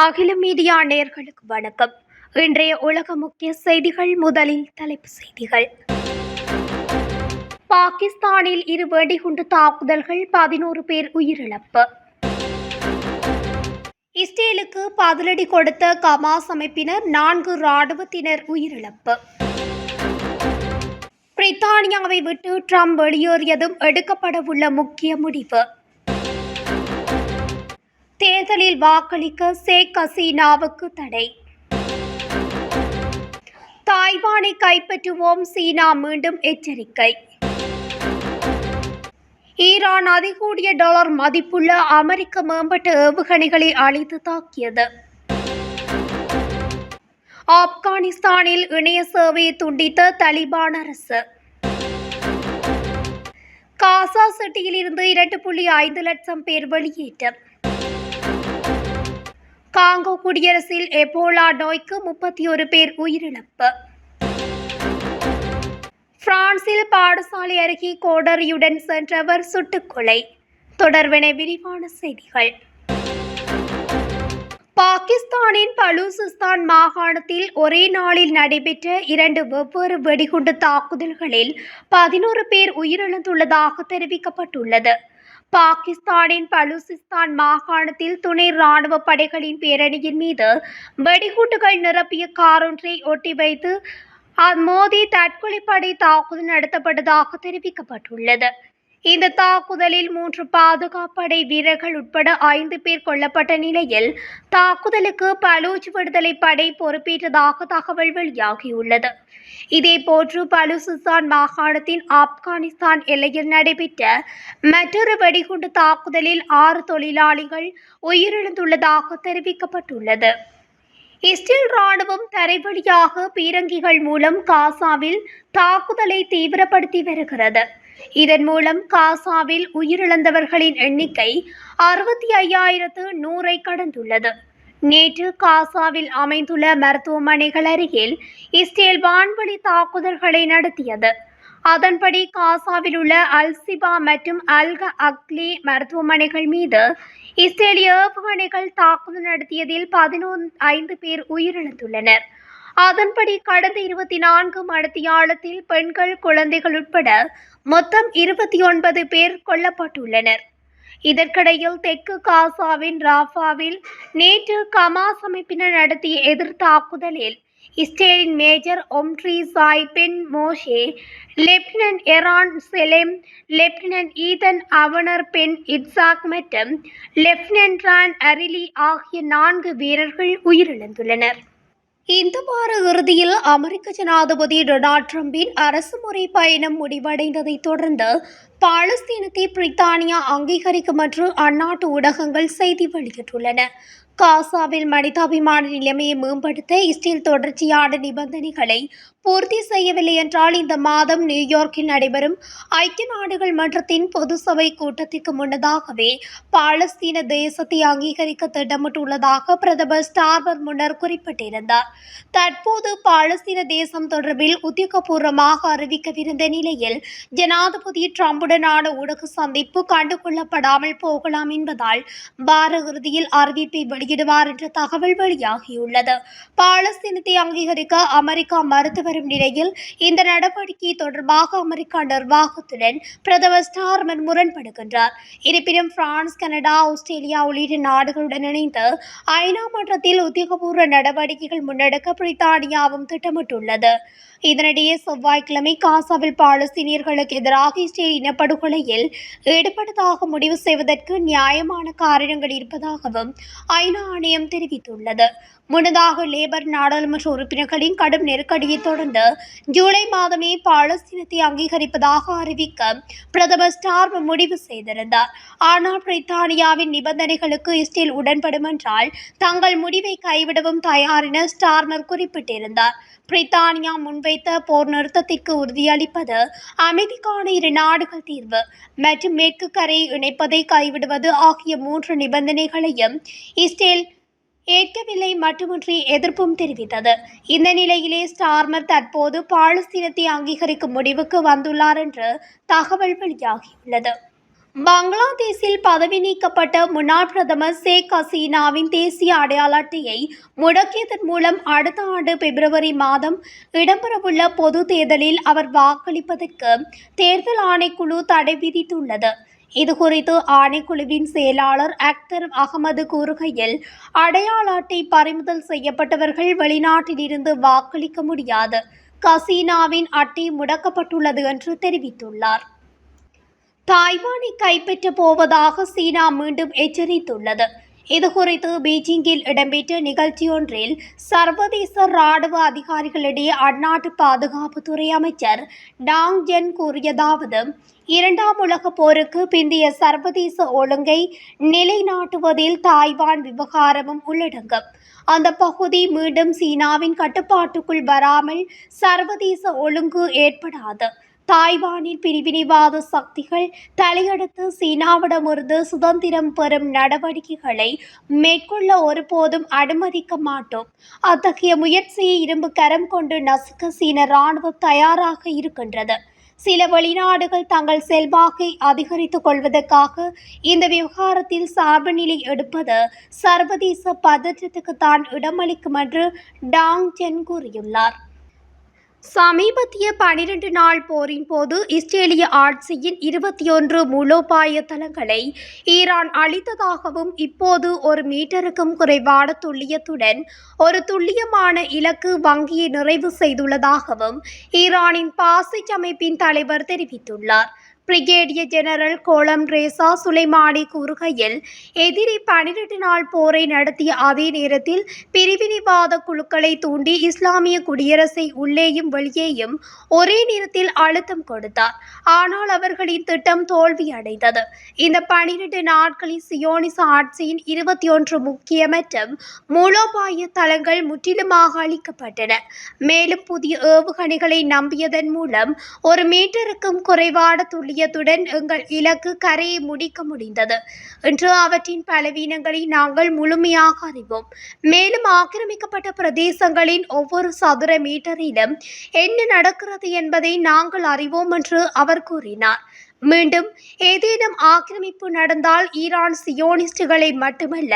அகில மீடியா நேயர்களுக்கு வணக்கம். இன்றைய உலக முக்கிய செய்திகள். முதலில் தலைப்பு செய்திகள். பாகிஸ்தானில் இரு வெடிகுண்டு தாக்குதல்கள், 11 பேர் உயிரிழப்பு. இஸ்ரேலுக்கு பதிலடி கொடுத்த ஹமாஸ் அமைப்பினர், 4 இராணுவத்தினர் உயிரிழப்பு. பிரித்தானியாவை விட்டு ட்ரம்ப் வெளியேறியதும் எடுக்கப்படவுள்ள முக்கிய முடிவு. தேர்தலில் வாக்களிக்க ஷேக் ஹசீனாவுக்கு தடை. தாய்வானை கைப்பற்றுவோம், சீனா மீண்டும் எச்சரிக்கை. ஈரான் அதிகூடிய டாலர் மதிப்புள்ள அமெரிக்க மேம்பட்ட ஏவுகணைகளை அழித்து தாக்கியது. ஆப்கானிஸ்தானில் இணைய சேவையை துண்டித்த தலிபான் அரசு. காசா சிட்டியில் இருந்து 2.5 லட்சம் பேர் வெளியேற்றம். காங்கோ குடியரசில் எபோலா நோய்க்கு 31 பேர் உயிரிழப்பு. பிரான்சில் பாடசாலை அருகே கோடரியுடன் சென்றவர் சுட்டுக்கொலை. தொடர்பென விரிவான செய்திகள். பாகிஸ்தானின் பலூசிஸ்தான் மாகாணத்தில் ஒரே நாளில் நடைபெற்ற 2 வெவ்வேறு வெடிகுண்டு தாக்குதல்களில் 11 பேர் உயிரிழந்துள்ளதாக தெரிவிக்கப்பட்டுள்ளது. பாகிஸ்தானின் பலூசிஸ்தான் மாகாணத்தில் துணை ராணுவ படைகளின் பேரணியின் மீது வெடிகுண்டுகள் நிரப்பிய காரொன்றை ஒட்டி வைத்து மோதி தற்கொலைப்படை தாக்குதல் நடத்தப்பட்டதாக தெரிவிக்கப்பட்டுள்ளது. இந்த தாக்குதலில் 3 பாதுகாப்படை வீரர்கள் உட்பட 5 பேர் கொல்லப்பட்ட நிலையில் தாக்குதலுக்கு பலூச் விடுதலை படை பொறுப்பேற்றதாக தகவல் வெளியாகியுள்ளது. இதேபோன்று பலூசிஸ்தான் மாகாணத்தின் ஆப்கானிஸ்தான் எல்லையில் நடைபெற்ற மற்றொரு வெடிகுண்டு தாக்குதலில் 6 தொழிலாளிகள் உயிரிழந்துள்ளதாக தெரிவிக்கப்பட்டுள்ளது. இஸ்ரேல் ராணுவம் தரைவழியாக பீரங்கிகள் மூலம் காசாவில் தாக்குதலை தீவிரப்படுத்தி வருகிறது. இதன் மூலம் காசாவில் உயிரிழந்தவர்களின் எண்ணிக்கை 65,100 கடந்துள்ளது. நேற்று காசாவில் அமைந்துள்ள மருத்துவமனைகள் அருகில் இஸ்ரேல் வான்வழி தாக்குதல்களை நடத்தியது. அதன்படி காசாவில் உள்ள அல்-சிபா மற்றும் அல்-அக்லி மருத்துவமனைகள் மீது இஸ்ரேலிய ஏவுகணைகள் தாக்குதல் நடத்தியதில் 15 பேர் உயிரிழந்துள்ளனர். அதன்படி கடந்த 24 மணித்தியாலத்தில் பெண்கள், குழந்தைகள் உட்பட மொத்தம் 29 பேர் கொல்லப்பட்டுள்ளனர். இதற்கிடையில் தெற்கு காசாவின் ராஃபாவில் நேற்று ஹமாஸ் அமைப்பினர் நடத்திய எதிர் தாக்குதலில் இஸ்ரேலின் major Omri Chai Ben Moshe, lieutenant Eran Shelem, lieutenant Eitan Avner Ben Itzhak மற்றும் லெப்டினன்ட் ரான் அரிலி ஆகிய 4 வீரர்கள் உயிரிழந்துள்ளனர். இந்த வார இறுதியில் அமெரிக்க ஜனாதிபதி டொனால்ட் ட்ரம்பின் அரசுமுறை பயணம் முடிவடைந்ததை தொடர்ந்து பாலஸ்தீனத்தை பிரித்தானியா அங்கீகரிக்கும் என்று அந்நாட்டு ஊடகங்கள் செய்தி வெளியிட்டுள்ளன. காசாவில் மனிதாபிமான நிலைமையை மேம்படுத்த இஸ்ரேல் தொடர்ச்சியான நிபந்தனைகளை பூர்த்தி செய்யவில்லை என்றால் இந்த மாதம் நியூயார்க்கில் நடைபெறும் ஐக்கிய நாடுகள் மன்றத்தின் பொது சபை கூட்டத்திற்கு முன்னதாகவே பாலஸ்தீன தேசத்தை அங்கீகரிக்க திட்டமிட்டுள்ளதாக பிரதமர் ஸ்டார்மர் முன்னர் குறிப்பிட்டிருந்தார். தற்போது பாலஸ்தீன தேசம் தொடர்பில் உத்தியோகபூர்வமாக அறிவிக்கவிருந்த நிலையில் ஜனாதிபதி ட்ரம்புடனான ஊடக சந்திப்பு கண்டுகொள்ளப்படாமல் போகலாம் என்பதால் வார இறுதியில் அறிவிப்பை வெளியிடுவார் என்ற தகவல் வெளியாகியுள்ளது. பாலஸ்தீனத்தை அங்கீகரிக்க அமெரிக்கா மறுத்து வரும் நிலையில் இந்த நடவடிக்கை தொடர்பாக அமெரிக்கா நிர்வாகத்துடன் பிரதமர் ஸ்டார்மர் முரண்படுகின்றார். இருப்பினும் பிரான்ஸ், கனடா, ஆஸ்திரேலியா உள்ளிட்ட நாடுகளுடன் இணைந்து ஐநா மன்றத்தில் உத்தியோகபூர்வ நடவடிக்கைகள் முன்னெடுக்க பிரித்தானியாவும் திட்டமிட்டுள்ளது. இதனிடையே செவ்வாய்க்கிழமை காசாவில் பாலஸ்தீனியர்களுக்கு எதிராக இஸ்ரேல் இனப்படுகொலையில் ஈடுபட்டதாக முடிவு செய்வதற்கு நியாயமான காரணங்கள் இருப்பதாகவும் ஐநா ஆணையம் தெரிவித்துள்ளது. முன்னதாக லேபர் நாடாளுமன்ற உறுப்பினர்களின் கடும் நெருக்கடியை தொடர்ந்து ஜூலை மாதமே பாலஸ்தீனத்தை அங்கீகரிப்பதாக அறிவிக்க பிரதமர் ஸ்டார்மர் முடிவு செய்திருந்தார். ஆனால் பிரித்தானியாவின் நிபந்தனைகளுக்கு இஸ்ரேல் உடன்படும் என்றால் தங்கள் முடிவை கைவிடவும் தயார் என ஸ்டார்மர் குறிப்பிட்டிருந்தார். பிரித்தானியா முன்வைத்த போர் நிறுத்தத்திற்கு உறுதியளிப்பது, அமைதிக்கான 2 நாடுகள் தீர்வு மற்றும் மேற்கு கரையை இணைப்பதை கைவிடுவது ஆகிய 3 நிபந்தனைகளையும் இஸ்ரேல் ஏற்கவில்லை மட்டுமின்றி எதிர்ப்பும் தெரிவித்தது. இந்த நிலையிலே ஸ்டார்மர் தற்போது பாலஸ்தீனத்தை அங்கீகரிக்கும் முடிவுக்கு வந்துள்ளார் என்று தகவல் வெளியாகியுள்ளது. பங்களாதேஷில் பதவி நீக்கப்பட்ட முன்னாள் பிரதமர் ஷேக் ஹசீனாவின் தேசிய அடையாள அட்டையை முடக்கியதன் மூலம் அடுத்த ஆண்டு பிப்ரவரி மாதம் இடம்பெறவுள்ள பொது தேர்தலில் அவர் வாக்களிப்பதற்கு தேர்தல் ஆணைக்குழு தடை விதித்துள்ளது. இதுகுறித்து ஆணைக்குழுவின் செயலாளர் அக்தர் அகமது கூறுகையில், அடையாள அட்டை பறிமுதல் செய்யப்பட்டவர்கள் வெளிநாட்டில் இருந்து வாக்களிக்க முடியாது. ஹசீனாவின் அட்டை முடக்கப்பட்டுள்ளது என்று தெரிவித்துள்ளார். தாய்வானை கைப்பற்ற போவதாக சீனா மீண்டும் எச்சரித்துள்ளது. இதுகுறித்து பீஜிங்கில் இடம்பெற்ற நிகழ்ச்சியொன்றில் சர்வதேச ராணுவ அதிகாரிகளிடையே அந்நாட்டு பாதுகாப்புத்துறை அமைச்சர் டாங் ஜென் கூறியதாவது, இரண்டாம் உலகப் போருக்கு பிந்தைய சர்வதேச ஒழுங்கை நிலைநாட்டுவதில் தாய்வான் விவகாரமும் உள்ளடங்கும். அந்த பகுதி மீண்டும் சீனாவின் கட்டுப்பாட்டுக்குள் வராமல் சர்வதேச ஒழுங்கு ஏற்படாது. தாய்வானில் பிரிவினைவாத சக்திகள் தலையெடுத்து சீனாவிடமிருந்து சுதந்திரம் பெறும் நடவடிக்கைகளை மேற்கொள்ள ஒருபோதும் அனுமதிக்க மாட்டோம். அத்தகைய முயற்சியை இரும்பு கரம் கொண்டு நசுக்க சீன ராணுவம் தயாராக இருக்கின்றது. சில வெளிநாடுகள் தங்கள் செல்வாக்கை அதிகரித்துக் கொள்வதற்காக இந்த விவகாரத்தில் சார்பு நிலை எடுப்பது சர்வதேச பதற்றத்துக்கு தான் இடமளிக்கும் என்று டாங் ஜென் கூறியுள்ளார். சமீபத்திய 12 நாள் போரின் போது இஸ்ரேலிய ஆட்சியின் 21 மூலோபாய தளங்களை ஈரான் அளித்ததாகவும், இப்போது ஒரு மீட்டருக்கும் குறைவான துல்லியத்துடன் ஒரு துல்லியமான இலக்கு வங்கியை நிறைவு செய்துள்ளதாகவும் ஈரானின் பாசிச் அமைப்பின் தலைவர் தெரிவித்துள்ளார். பிரிகேடியர் ஜெனரல் கோலம் ரேசா சுலைமானி கூறுகையில், எதிரி 12 நாள் போரை நடத்திய அதே நேரத்தில் பிரிவினைவாத குழுக்களை தூண்டி இஸ்லாமிய குடியரசை உள்ளேயும் வெளியேயும் ஒரே நேரத்தில் அழுத்தம் கொடுத்தார். ஆனால் அவர்களின் திட்டம் தோல்வியடைந்தது. இந்த 12 நாட்களில் சியோனிச ஆட்சியின் 21 முக்கிய மற்றும் மூலோபாய தளங்கள் முற்றிலுமாக அளிக்கப்பட்டன. மேலும் புதிய ஏவுகணைகளை நம்பியதன் மூலம் ஒரு மீட்டருக்கும் குறைவான துல்லியத்துடன் எங்கள் இலக்கு கரையை முடிக்க முடிந்தது என்று அவற்றின் பலவீனங்களை நாங்கள் முழுமையாக அறிவோம். மேலும் ஆக்கிரமிக்கப்பட்ட பிரதேசங்களின் ஒவ்வொரு சதுர மீட்டரிலும் என்ன நடக்கிறது என்பதை நாங்கள் அறிவோம் என்று அவர் கூறினார். மீண்டும் ஏதேனும் ஆக்கிரமிப்பு நடந்தால் ஈரான் சியோனிஸ்டுகளை மட்டுமல்ல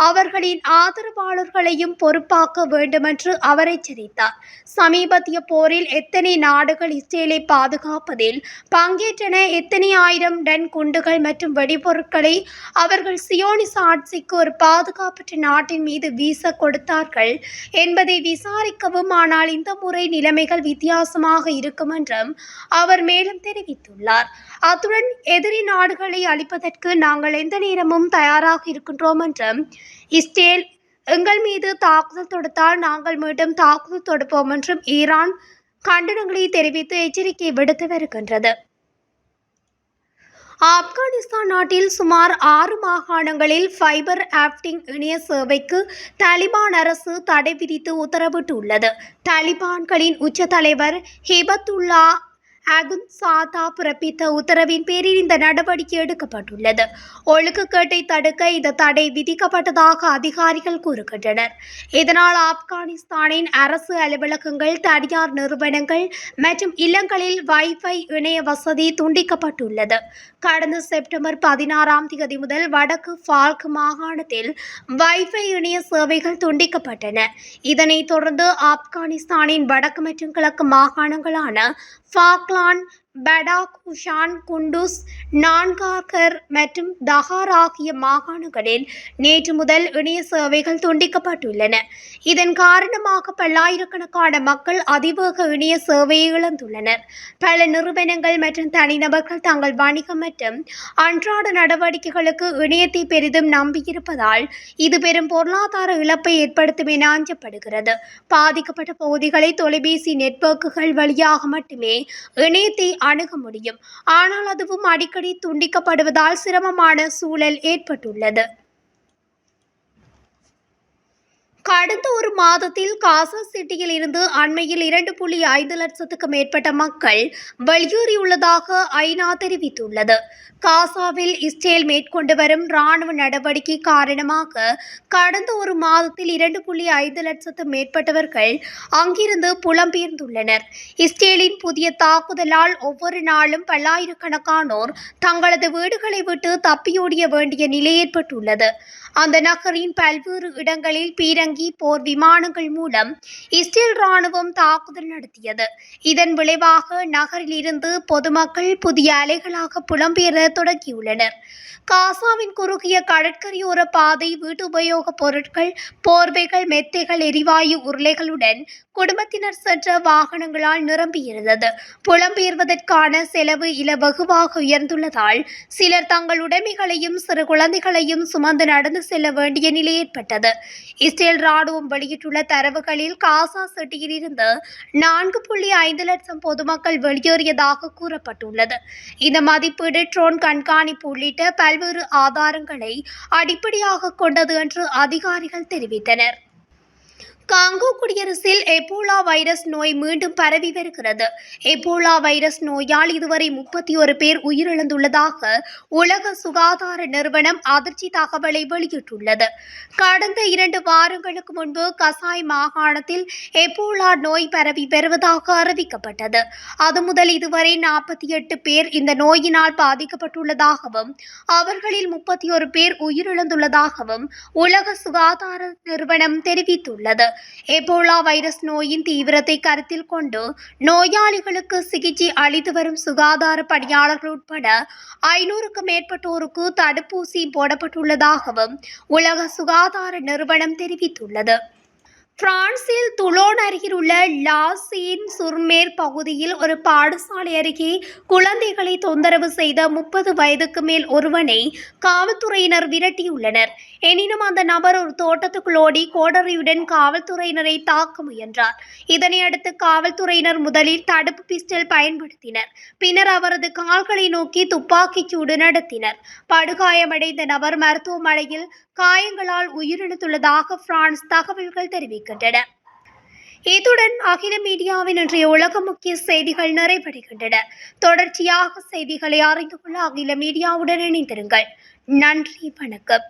அவர்களின் ஆதரவாளர்களையும் பொறுப்பாக்க வேண்டுமென்று அவர் எச்சரித்தார். சமீபத்திய போரில் எத்தனை நாடுகள் இஸ்ரேலை பாதுகாப்பதில் பங்கேற்றன, எத்தனை ஆயிரம் டன் குண்டுகள் மற்றும் வெடிபொருட்களை அவர்கள் சியோனிச ஆட்சிக்கு ஒரு பாதுகாப்பற்ற நாட்டின் மீது வீச கொடுத்தார்கள் என்பதை விசாரிக்கவும். ஆனால் இந்த முறை நிலைமைகள் வித்தியாசமாக இருக்கும் என்றும் அவர் மேலும் தெரிவித்துள்ளார். அத்துடன் எதிரி நாடுகளை அழிப்பதற்கு நாங்கள் எந்த நேரமும் தயாராக இருக்கின்றோம் என்றும், இஸ்ரேல் எங்கள் மீது தாக்குதல் தொடுத்தால் நாங்கள் மீண்டும் தாக்குதல் தொடுப்போம் என்றும் ஈரான் கண்டனங்களை தெரிவித்து எச்சரிக்கை விடுத்து வருகின்றது. ஆப்கானிஸ்தான் நாட்டில் சுமார் 6 மாகாணங்களில் ஃபைபர் ஆப்டிக் இணைய சேவைக்கு தாலிபான் அரசு தடை விதித்து உத்தரவிட்டுள்ளது. தாலிபான்களின் உச்ச தலைவர் ஹிபத்துல்லா அகுன்சாதா பிறப்பித்த உத்தரவின் பேரில் இந்த நடவடிக்கை எடுக்கப்பட்டுள்ளது. ஒழுங்குக்கேட்டை தடுக்க இந்த தடை விதிக்கப்பட்டதாக அதிகாரிகள் கூறுகின்றனர். இதனால் ஆப்கானிஸ்தானின் அரசு அலுவலகங்கள், தனியார் நிறுவனங்கள் மற்றும் இல்லங்களில் வைஃபை இணைய வசதி துண்டிக்கப்பட்டுள்ளது. கடந்த செப்டம்பர் 16ஆம் தேதி முதல் வடக்கு ஃபால்க் மாகாணத்தில் வைஃபை இணைய சேவைகள் துண்டிக்கப்பட்டன. இதனைத் தொடர்ந்து ஆப்கானிஸ்தானின் வடக்கு மற்றும் கிழக்கு மாகாணங்களான ஃபாக்லாந்து, படாகுஷான், குண்டூஸ், நான்கார்கர் மற்றும் தஹார் ஆகிய மாகாணங்களில் நேற்று முதல் இணைய சேவைகள் துண்டிக்கப்பட்டுள்ளன. இதன் காரணமாக பல்லாயிரக்கணக்கான மக்கள் அதிவேக இணைய சேவையை இழந்துள்ளனர். பல நிறுவனங்கள் மற்றும் தனிநபர்கள் தங்கள் வணிகம் மற்றும் அன்றாட நடவடிக்கைகளுக்கு இணையத்தை பெரிதும் நம்பியிருப்பதால் இது பெரும் பொருளாதார இழப்பை ஏற்படுத்தும் என அஞ்சப்படுகிறது. பாதிக்கப்பட்ட பகுதிகளை தொலைபேசி நெட்வொர்க்குகள் வழியாக மட்டுமே இணையத்தை அணுக முடியும். ஆனால் அதுவும் அடிக்கடி துண்டிக்கப்படுவதால் சிரமமான சூழல் ஏற்பட்டுள்ளது. கடந்த ஒரு மாதத்தில் காசா சிட்டியில் இருந்து அண்மையில் 2.5 லட்சத்துக்கு மேற்பட்ட மக்கள் வெளியேறியுள்ளதாக ஐநா தெரிவித்துள்ளது. காசாவில் இஸ்ரேல் மேற்கொண்டு வரும் ராணுவ நடவடிக்கை காரணமாக கடந்த ஒரு மாதத்தில் 2.5 லட்சத்து மேற்பட்டவர்கள் அங்கிருந்து புலம்பெயர்ந்துள்ளனர். இஸ்ரேலின் புதிய தாக்குதலால் ஒவ்வொரு நாளும் பல்லாயிரக்கணக்கானோர் தங்களது வீடுகளை விட்டு தப்பியோடிய வேண்டிய நிலை ஏற்பட்டுள்ளது. அந்த நகரின் பல்வேறு இடங்களில் பீரங்கி போர் விமானங்கள் மூலம் இஸ்ரேல் ராணுவம் தாக்குதல் நடத்தியது. இதன் விளைவாக நகரில் இருந்து பொதுமக்கள் புதிய அலைகளாக புலம்பெயர தொடங்கியுள்ளனர். காசாவின் குறுகிய கடற்கரையோர பாதை வீட்டு உபயோகப் பொருட்கள், போர்வைகள், மெத்தைகள், எரிவாயு உருளைகளுடன் குடும்பத்தினர் சென்ற வாகனங்களால் நிரம்பியிருந்தது. புலம்பெயர்வதற்கான செலவு வெகுவாக உயர்ந்துள்ளதால் சிலர் தங்கள் உடைமைகளையும் சிறு குழந்தைகளையும் சுமந்து நடந்து செல்ல வேண்டிய நிலை ஏற்பட்டது. இஸ்ரேல் ராணுவம் வெளியிட்டுள்ள தரவுகளில் காசா சிட்டியில் இருந்து 4.5 லட்சம் பொதுமக்கள் வெளியேறியதாக கூறப்பட்டுள்ளது. இந்த மதிப்பீடு ட்ரோன் கண்காணிப்பு உள்ளிட்ட பல்வேறு ஆதாரங்களை அடிப்படையாக கொண்டது என்று அதிகாரிகள் தெரிவித்தனர். காங்கோ குடியரசில் எபோலா வைரஸ் நோய் மீண்டும் பரவி வருகிறது. எபோலா வைரஸ் நோயால் இதுவரை 31 பேர் உயிரிழந்துள்ளதாக உலக சுகாதார நிறுவனம் அதிர்ச்சி தகவலை வெளியிட்டுள்ளது. கடந்த 2 வாரங்களுக்கு முன்பு கசாய் மாகாணத்தில் எபோலா நோய் பரவி வருவதாக அறிவிக்கப்பட்டது. அது முதல் இதுவரை 48 பேர் இந்த நோயினால் பாதிக்கப்பட்டுள்ளதாகவும் அவர்களில் 31 பேர் உயிரிழந்துள்ளதாகவும் உலக சுகாதார நிறுவனம் தெரிவித்துள்ளது. எபோலா வைரஸ் நோயின் தீவிரத்தை கருத்தில் கொண்டு நோயாளிகளுக்கு சிகிச்சை அளித்து வரும் சுகாதார பணியாளர்கள் உட்பட 500க்கும் மேற்பட்டோருக்கு தடுப்பூசி போடப்பட்டுள்ளதாகவும் உலக சுகாதார நிறுவனம் தெரிவித்துள்ளது. பிரான்சில் துலோன் அருகில் உள்ள லாசின் சுர்மேர் பகுதியில் ஒரு பாடசாலை அருகே குழந்தைகளை தொந்தரவு செய்த 30 வயதுக்கு மேல் ஒருவனை காவல்துறையினர் விரட்டியுள்ளனர். எனினும் அந்த நபர் ஒரு தோட்டத்துக்குள் ஓடி கோடரியுடன் காவல்துறையினரை தாக்க முயன்றார். இதனையடுத்து காவல்துறையினர் முதலில் தடுப்பு பிஸ்டல் பயன்படுத்தினர். பின்னர் அவரது கால்களை நோக்கி துப்பாக்கிச் சூடு நடத்தினர். படுகாயமடைந்த நபர் மருத்துவமனையில் காயங்களால் உயிரிழந்துள்ளதாக பிரான்ஸ் தகவல்கள் தெரிவிக்கின்றன. இத்துடன் அகில மீடியாவின் இன்றைய உலக முக்கிய செய்திகள் நிறைவடைகின்றன. தொடர்ச்சியாக செய்திகளை அறிந்து கொள்ள அகில மீடியாவுடன் இணைந்திருங்கள். நன்றி, வணக்கம்.